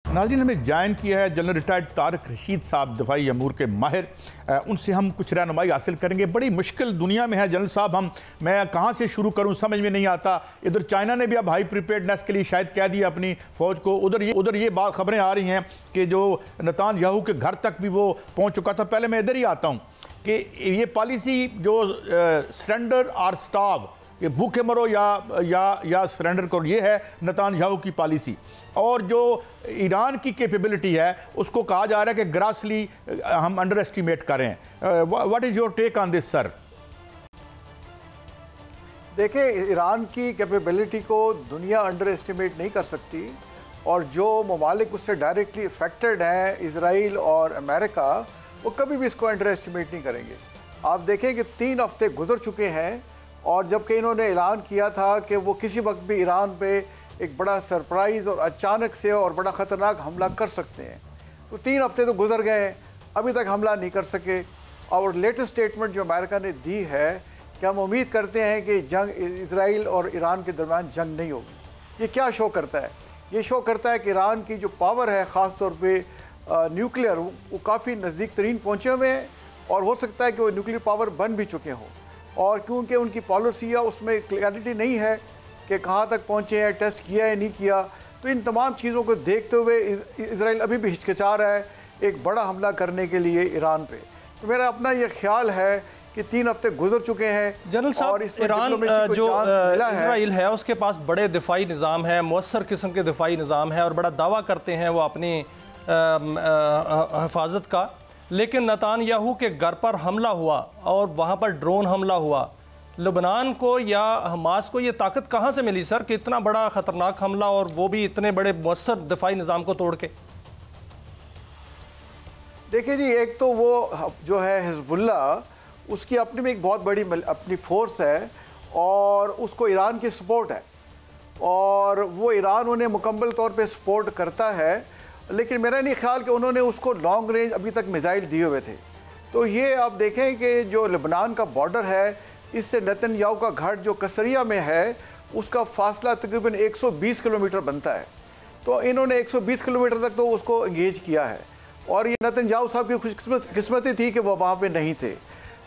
नाज़रीन, हमें ज्वाइन किया है जनरल रिटायर्ड तारिक रशीद साहब, दफाई अमूर के माहिर। उनसे हम कुछ रहनुमाई हासिल करेंगे। बड़ी मुश्किल दुनिया में है जनरल साहब, मैं कहाँ से शुरू करूँ समझ में नहीं आता। इधर चाइना ने भी अब हाई प्रिपेयर्डनेस के लिए शायद कह दिया अपनी फ़ौज को। उधर ये बात खबरें आ रही हैं कि जो नेतन्याहू के घर तक भी वो पहुँच चुका था। पहले मैं इधर ही आता हूँ कि ये पॉलिसी जो सरेंडर और स्टाव, कि भूखे मरो या सरेंडर करो, ये है नेतन्याहू की पॉलिसी। और जो ईरान की कैपेबिलिटी है उसको कहा जा रहा है कि ग्रासली हम अंडर एस्टिमेट करें। What is your take on this sir? देखिए, ईरान की कैपेबिलिटी को दुनिया अंडर एस्टिमेट नहीं कर सकती, और जो ममालिक उससे डायरेक्टली अफेक्टेड हैं, इजराइल और अमेरिका, वो कभी भी इसको अंडर एस्टिमेट नहीं करेंगे। आप देखें कि 3 हफ्ते गुजर चुके हैं, और जबकि इन्होंने ऐलान किया था कि वो किसी वक्त भी ईरान पे एक बड़ा सरप्राइज़ और अचानक से और बड़ा ख़तरनाक हमला कर सकते हैं, तो 3 हफ्ते तो गुजर गए हैं, अभी तक हमला नहीं कर सके। और लेटेस्ट स्टेटमेंट जो अमेरिका ने दी है कि हम उम्मीद करते हैं कि जंग इजराइल और ईरान के दरमियान जंग नहीं होगी। ये क्या शो करता है? ये शो करता है कि ईरान की जो पावर है, ख़ास तौर पर न्यूक्लियर, वो काफ़ी नज़दीक तरीन पहुँचे हुए हैं, और हो सकता है कि वो न्यूक्लियर पावर बन भी चुके हों। और क्योंकि उनकी पॉलिसी है उसमें क्लैरिटी नहीं है कि कहाँ तक पहुँचे हैं, टेस्ट किया है नहीं किया, तो इन तमाम चीज़ों को देखते हुए इजराइल अभी भी हिचकिचा रहा है एक बड़ा हमला करने के लिए ईरान पे। तो मेरा अपना ये ख्याल है कि 3 हफ्ते गुजर चुके हैं। जनरल साहब, ईरान जो इजराइल है उसके पास बड़े दिफाई निज़ाम है, मौसर किस्म के दिफाई निज़ाम है, और बड़ा दावा करते हैं वो अपनी हिफाजत का। लेकिन नेतन्याहू के घर पर हमला हुआ और वहाँ पर ड्रोन हमला हुआ, लबनान को या हमास को ये ताकत कहाँ से मिली सर कि इतना बड़ा ख़तरनाक हमला, और वो भी इतने बड़े मौसर दिफाई निज़ाम को तोड़ के? देखिए जी, एक तो वो जो है हिजबुल्ला, उसकी अपनी में एक बहुत बड़ी अपनी फोर्स है, और उसको ईरान की सपोर्ट है, और वो ईरान उन्हें मुकम्मल तौर पे सपोर्ट करता है। लेकिन मेरा नहीं ख्याल कि उन्होंने उसको लॉन्ग रेंज अभी तक मिसाइल दिए हुए थे। तो ये आप देखें कि जो लेबनान का बॉर्डर है, इससे नेतन्याहू का घर जो कसरिया में है, उसका फासला तकरीबन 120 किलोमीटर बनता है। तो इन्होंने 120 किलोमीटर तक तो उसको इंगेज किया है, और ये नेतन्याहू साहब की खुशकिस्मती थी कि वो वहाँ पे नहीं थे।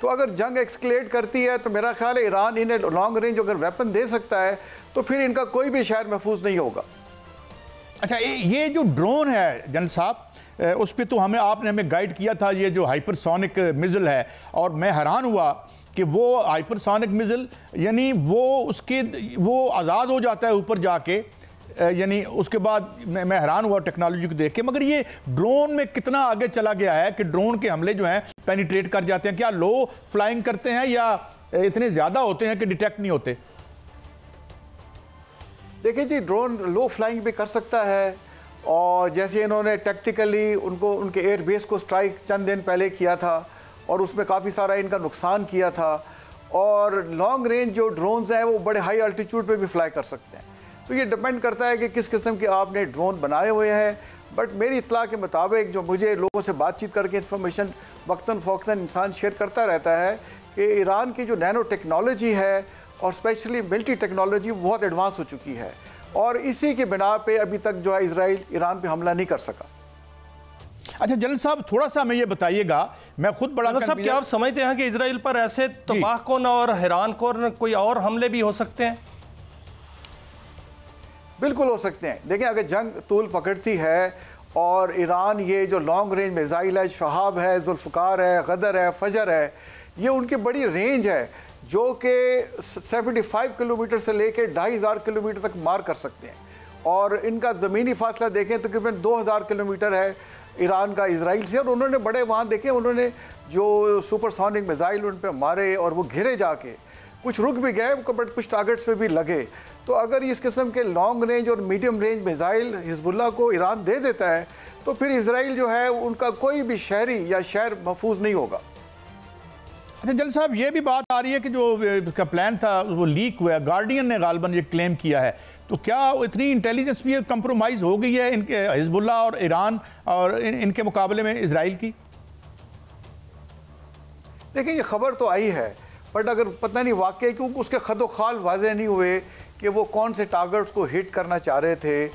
तो अगर जंग एक्सकलेट करती है तो मेरा ख्याल है ईरान इन्हें लॉन्ग रेंज अगर वेपन दे सकता है तो फिर इनका कोई भी शहर महफूज नहीं होगा। अच्छा, ये जो ड्रोन है जनरल साहब, उस पर तो आपने हमें गाइड किया था, ये जो हाइपरसोनिक मिज़िल है, और मैं हैरान हुआ कि वो हाइपरसोनिक मिज़िल यानी वो आज़ाद हो जाता है ऊपर जाके, यानी उसके बाद मैं हैरान हुआ टेक्नोलॉजी को देख के। मगर ये ड्रोन में कितना आगे चला गया है कि ड्रोन के हमले जो हैं पेनिट्रेट कर जाते हैं। क्या लो फ्लाइंग करते हैं या इतने ज़्यादा होते हैं कि डिटेक्ट नहीं होते? देखिए जी, ड्रोन लो फ्लाइंग भी कर सकता है, और जैसे इन्होंने टैक्टिकली उनके एयर बेस को स्ट्राइक चंद दिन पहले किया था, और उसमें काफ़ी सारा इनका नुकसान किया था। और लॉन्ग रेंज जो ड्रोन्स हैं वो बड़े हाई अल्टीट्यूड पे भी फ्लाई कर सकते हैं। तो ये डिपेंड करता है कि किस किस्म के आपने ड्रोन बनाए हुए हैं। बट मेरी इत्तला के मुताबिक, जो मुझे लोगों से बातचीत करके इंफॉर्मेशन वक्तन फ़ौक्तन इंसान शेयर करता रहता है, कि ईरान की जो नैनो टेक्नोलॉजी है और स्पेशली मिलिट्री टेक्नोलॉजी बहुत एडवांस हो चुकी है, और इसी के बिना पे अभी तक जो है इजराइल ईरान पे हमला नहीं कर सका। अच्छा जनरल साहब, थोड़ा सा हमें ये बताइएगा, मैं खुद बड़ा सब क्या आप समझते हैं कि इजराइल पर ऐसे तबाहकुन और हैरानकुन कोई और हमले भी हो सकते हैं? बिल्कुल हो सकते हैं। देखिए, अगर जंग तूल पकड़ती है और ईरान ये जो लॉन्ग रेंज मिसाइल है, शहाब है, जुल्फ़कार है, गदर है, फजर है, ये उनकी बड़ी रेंज है, जो कि 75 किलोमीटर से लेकर 2500 किलोमीटर तक मार कर सकते हैं। और इनका ज़मीनी फासला देखें तो तकरीबन 2000 किलोमीटर है ईरान का इजराइल से। और उन्होंने बड़े वहाँ देखे, उन्होंने जो सुपरसोनिक मिसाइल उन पर मारे और वो घिरे जाके, कुछ रुक भी गए बट कुछ टारगेट्स पे भी लगे। तो अगर इस किस्म के लॉन्ग रेंज और मीडियम रेंज मिसाइल हिजबुल्ला को ईरान दे देता है तो फिर इजराइल जो है उनका कोई भी शहरी या शहर महफूज नहीं होगा। अच्छा जनरल साहब, ये भी बात आ रही है कि जो उसका प्लान था वो लीक हुआ है, गार्डियन ने गालबन ये क्लेम किया है, तो क्या इतनी इंटेलिजेंस भी कंप्रोमाइज़ हो गई है इनके हिजबुल्ला और ईरान और इनके मुकाबले में इजराइल की? देखिए, ये खबर तो आई है, बट अगर पता नहीं वाकई क्योंकि उसके खदो खाल वाज़े नहीं हुए कि वो कौन से टारगेट्स को हिट करना चाह रहे थे।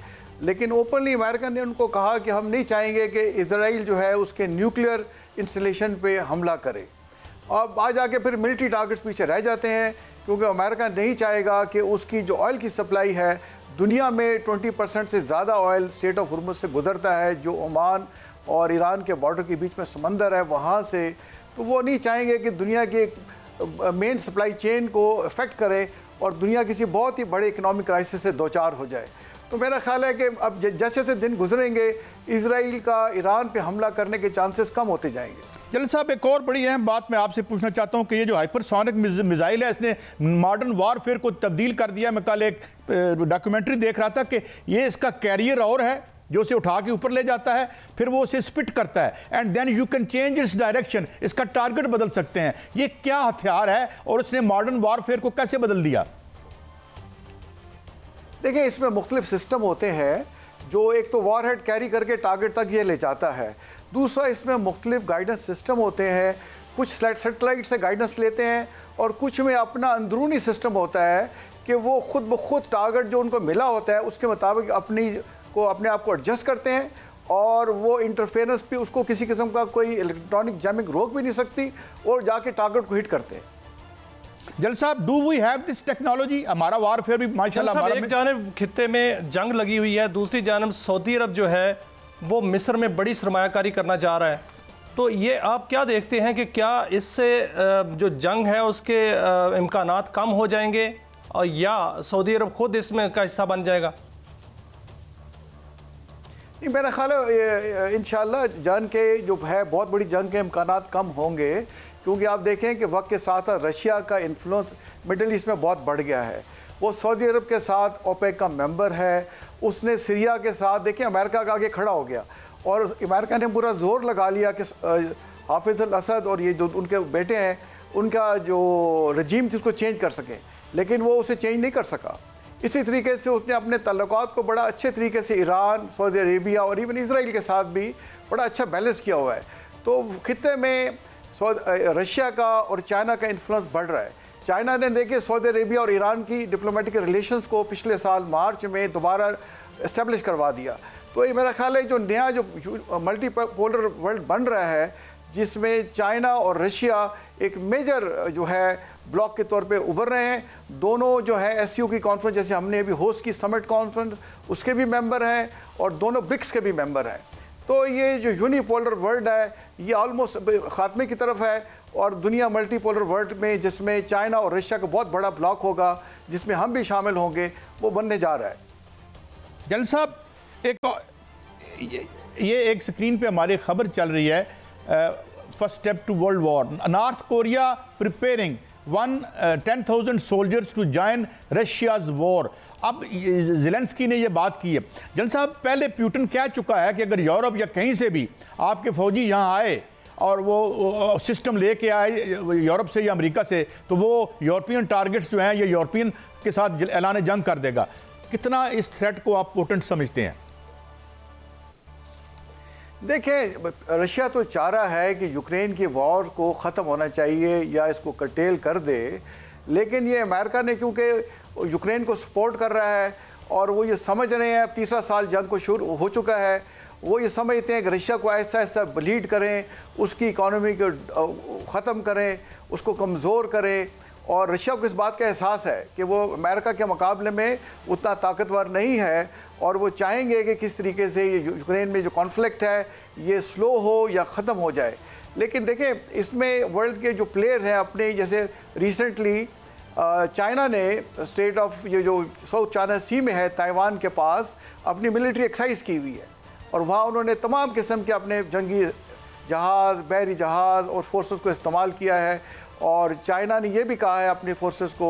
लेकिन ओपनली अमेरिका ने उनको कहा कि हम नहीं चाहेंगे कि इजराइल जो है उसके न्यूक्लियर इंस्टॉलेशन पे हमला करे। अब आ जाके फिर मिलिट्री टारगेट्स पीछे रह जाते हैं, क्योंकि अमेरिका नहीं चाहेगा कि उसकी जो ऑयल की सप्लाई है, दुनिया में 20% से ज़्यादा ऑयल स्ट्रेट ऑफ हुर्मुज़ से गुजरता है, जो ओमान और ईरान के बॉर्डर के बीच में समंदर है वहाँ से। तो वो नहीं चाहेंगे कि दुनिया के मेन सप्लाई चेन को अफेक्ट करे और दुनिया किसी बहुत ही बड़े इकोनॉमिक क्राइसिस से दो चार हो जाए। तो मेरा ख्याल है कि अब जैसे जैसे दिन गुजरेंगे इजराइल का ईरान पे हमला करने के चांसेस कम होते जाएंगे। जल साहब, एक और बड़ी अहम बात मैं आपसे पूछना चाहता हूं कि ये जो हाइपरसोनिक मिसाइल है, इसने मॉडर्न वारफेयर को तब्दील कर दिया। मैं कल एक डॉक्यूमेंट्री देख रहा था कि ये इसका कैरियर और है जो उसे उठा के ऊपर ले जाता है, फिर वो उसे स्पिट करता है and then you can change its direction, इसका टारगेट बदल सकते हैं। ये क्या हथियार है और उसने मॉडर्न वारफेयर को कैसे बदल दिया? देखिए, इसमें मुख्तलिफ सिस्टम होते हैं, जो एक तो वॉरहेड कैरी करके टारगेट तक ये ले जाता है। दूसरा, इसमें मुख्तलिफ गाइडेंस सिस्टम होते हैं, कुछ सेटेलाइट से गाइडेंस लेते हैं और कुछ में अपना अंदरूनी सिस्टम होता है कि वो खुद ब खुद टारगेट जो उनको मिला होता है उसके मुताबिक अपने आप को एडजस्ट करते हैं और वो इंटरफेरेंस भी उसको किसी किस्म का कोई इलेक्ट्रॉनिक जैमिंग रोक भी नहीं सकती और जाके टारगेट को हिट करते हैं। जल साहब, do we have this technology? हमारा वारफेयर भी माशाल्लाह, एक जानिब खित्ते में जंग लगी हुई है, दूसरी जानिब सऊदी अरब जो है वो मिस्र में बड़ी सरमायाकारी करना चाह रहा है। तो ये आप क्या देखते हैं कि क्या इससे जो जंग है उसके इम्कानात कम हो जाएंगे और या सऊदी अरब खुद इसमें का हिस्सा बन जाएगा? नहीं, मेरा ख्याल है इंशाल्लाह जंग के जो है बहुत बड़ी जंग के इम्कानात कम होंगे, क्योंकि आप देखें कि वक्त के साथ रशिया का इन्फ्लुएंस मिडिल ईस्ट में बहुत बढ़ गया है। वो सऊदी अरब के साथ ओपेक का मेंबर है, उसने सीरिया के साथ देखिए अमेरिका का आगे खड़ा हो गया और अमेरिका ने पूरा जोर लगा लिया कि हाफिज अल असद और ये जो उनके बेटे हैं उनका जो रजीम थी उसको चेंज कर सकें, लेकिन वो उसे चेंज नहीं कर सका। इसी तरीके से उसने अपने तल्लुकात को बड़ा अच्छे तरीके से ईरान, सऊदी अरेबिया और इवन इसराइल के साथ भी बड़ा अच्छा बैलेंस किया हुआ है। तो खित्ते में रशिया का और चाइना का इन्फ्लुएंस बढ़ रहा है। चाइना ने देखिए सऊदी अरेबिया और ईरान की डिप्लोमेटिक रिलेशंस को पिछले साल मार्च में दोबारा इस्टेब्लिश करवा दिया। तो ये मेरा ख्याल है जो नया जो मल्टीपोलर वर्ल्ड बन रहा है, जिसमें चाइना और रशिया एक मेजर जो है ब्लॉक के तौर पे उभर रहे हैं। दोनों जो है एससीओ की कॉन्फ्रेंस जैसे हमने अभी होस्ट की समिट कॉन्फ्रेंस, उसके भी मेंबर हैं और दोनों ब्रिक्स के भी मेंबर हैं। तो ये जो यूनिपोलर वर्ल्ड है ये ऑलमोस्ट खात्मे की तरफ है और दुनिया मल्टीपोलर वर्ल्ड में जिसमें चाइना और रशिया का बहुत बड़ा ब्लॉक होगा, जिसमें हम भी शामिल होंगे, वो बनने जा रहा है। जल साहब, ये एक स्क्रीन पे हमारी खबर चल रही है, first step to world war, North Korea preparing 10,000 soldiers to join Russia's war. अब ज़ेलेंस्की ने ये बात की है। जल साहब, पहले पुतिन कह चुका है कि अगर यूरोप या कहीं से भी आपके फौजी यहाँ आए और वो सिस्टम लेके आए यूरोप से या अमेरिका से, तो वो यूरोपियन टारगेट्स जो हैं ये यूरोपियन के साथ ऐलान जंग कर देगा। कितना इस थ्रेट को आप पोटेंट समझते हैं? देखें, रशिया तो चाह रहा है कि यूक्रेन की वॉर को ख़त्म होना चाहिए या इसको कर्टेल कर दे, लेकिन ये अमेरिका ने क्योंकि यूक्रेन को सपोर्ट कर रहा है और वो ये समझ रहे हैं, तीसरा साल जंग को शुरू हो चुका है, वो ये समझते हैं कि रशिया को ऐसा ऐसा ब्लीड करें, उसकी इकॉनमी को ख़त्म करें, उसको कमज़ोर करें। और रशिया को इस बात का एहसास है कि वो अमेरिका के मुकाबले में उतना ताकतवर नहीं है और वो चाहेंगे कि किस तरीके से ये यूक्रेन में जो कॉन्फ्लिक्ट है ये स्लो हो या ख़त्म हो जाए। लेकिन देखें, इसमें वर्ल्ड के जो प्लेयर हैं अपने, जैसे रिसेंटली चाइना ने स्टेट ऑफ ये जो साउथ चाइना सी में है ताइवान के पास अपनी मिलिट्री एक्सरसाइज की हुई है और वहाँ उन्होंने तमाम किस्म के अपने जंगी जहाज़, बहरी जहाज़ और फोर्सेस को इस्तेमाल किया है और चाइना ने यह भी कहा है अपनी फोर्सेस को